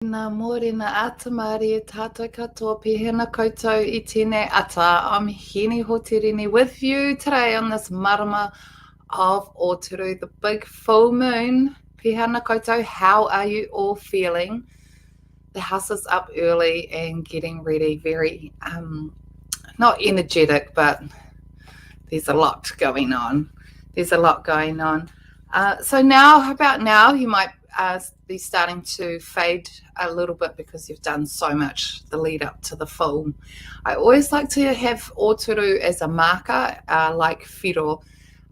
Nā mōrena atamari e tātou katoa pehena koutou I tēnei ata. I'm Heni Hotirini with you today on this marama of Ōturu, the big full moon. Pehena koutou, how are you all feeling? The house is up early and getting ready, very, not energetic, but there's a lot going on. So now, how about now, you might be starting to fade a little bit because you've done so much the lead up to the full. I always like to have Ōturu as a marker, like whiro.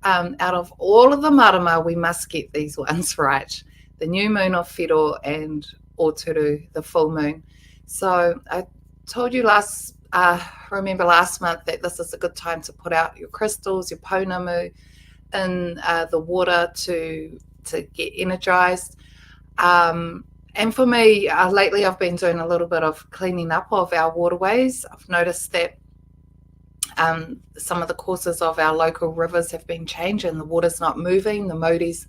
Out of all of the marama, we must get these ones right. The new moon of whiro and Ōturu, the full moon. So I told you last month that this is a good time to put out your crystals, your pounamu, in the water to get energized. And for me, lately I've been doing a little bit of cleaning up of our waterways. I've noticed that some of the courses of our local rivers have been changed and the water's not moving, the Māori's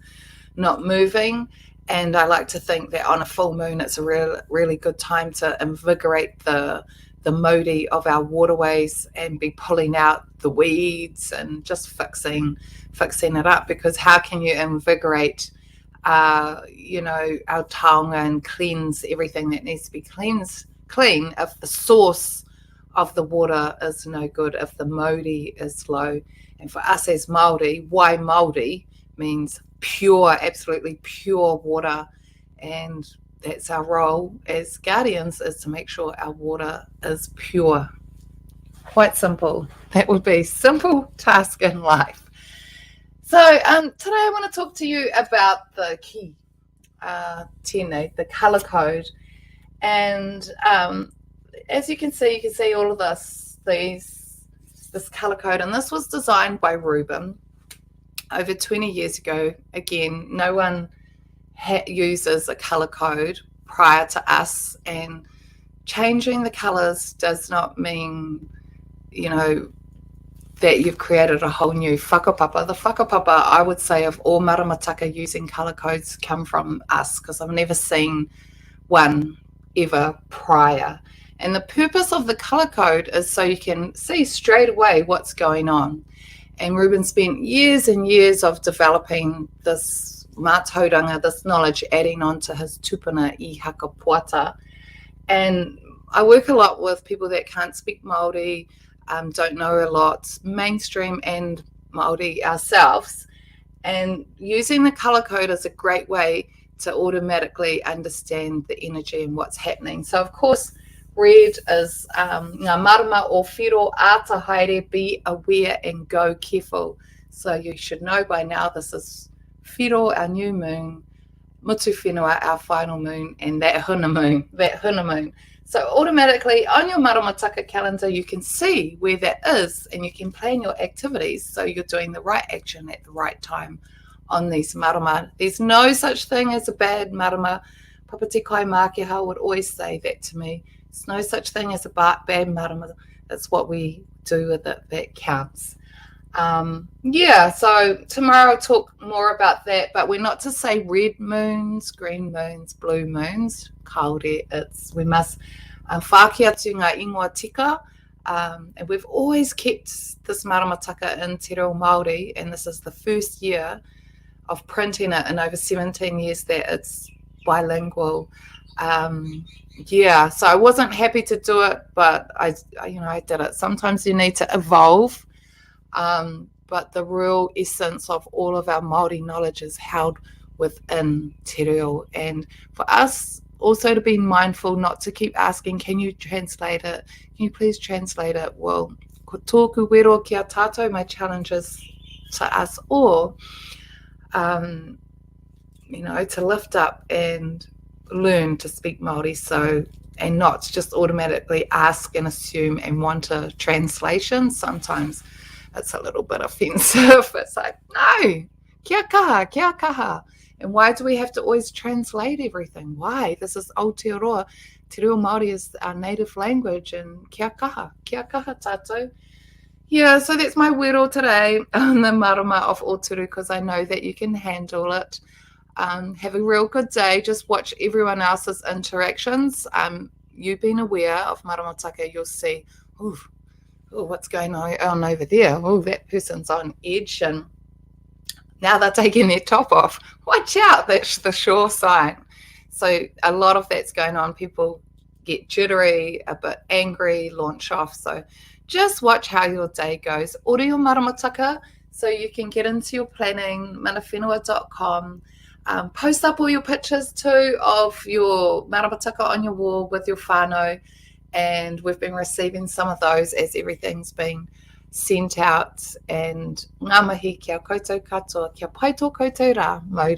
not moving. And I like to think that on a full moon, it's a really good time to invigorate the Māori of our waterways and be pulling out the weeds and just fixing it up, because how can you invigorate our taonga and cleanse everything that needs to be clean if the source of the water is no good, if the Māori is low? And for us as Māori, why Māori means pure, absolutely pure water, and that's our role as guardians, is to make sure our water is pure. Quite simple. That would be a simple task in life. So today I want to talk to you about the ki, tēnei, the colour code. And as you can see all of this colour code. And this was designed by Ruben over 20 years ago. Again, no one uses a colour code prior to us, and changing the colours does not mean, that you've created a whole new whakapapa. The whakapapa, I would say, of all maramataka using colour codes come from us, because I've never seen one ever prior. And the purpose of the colour code is so you can see straight away what's going on. And Ruben spent years and years of developing this mātauranga, this knowledge, adding on to his tupuna I hakapuata. And I work a lot with people that can't speak Māori, don't know a lot, mainstream and Māori ourselves. And using the colour code is a great way to automatically understand the energy and what's happening. So, of course, red is ngā marama o whiro, ata haere, be aware and go careful. So you should know by now this is whiro, our new moon, mutu whenua, our final moon, and that huna moon. So automatically on your maramataka calendar, you can see where that is, and you can plan your activities so you're doing the right action at the right time on these marama. There's no such thing as a bad marama. Papa Te Kai Mākeha would always say that to me. There's no such thing as a bad marama. It's what we do with it that counts. So tomorrow I'll talk more about that, but we're not to say red moons, green moons, blue moons. Kaore, we must whākia atu ngā ingoa tika, and we've always kept this maramataka in te reo Māori, and this is the first year of printing it in over 17 years that it's bilingual. So I wasn't happy to do it, but I did it. Sometimes you need to evolve. But the real essence of all of our Māori knowledge is held within te reo. And for us also to be mindful not to keep asking, can you translate it? Can you please translate it? Well, ko tōku wero ki a tātou, my challenge is to us all, to lift up and learn to speak Māori, and not just automatically ask and assume and want a translation. Sometimes it's a little bit offensive. It's like, no, kia kaha. And why do we have to always translate everything? Why? This is Aotearoa. Te reo Māori is our native language, and kia kaha tātou. Yeah, so that's my wero today on the marama of Ōturu, because I know that you can handle it. Have a real good day. Just watch everyone else's interactions. You've been aware of maramataka, you'll see, oh, what's going on over there? Oh, that person's on edge, and now they're taking their top off. Watch out, that's the sure sign. So a lot of that's going on. People get jittery, a bit angry, launch off. So just watch how your day goes. Ora your maramataka, so you can get into your planning, manawhenua.com. Post up all your pictures too of your maramataka on your wall with your whānau, and we've been receiving some of those as everything's been sent out. And ngā mihi kia koutou katoa, kia pai tō koutou rā, mauri.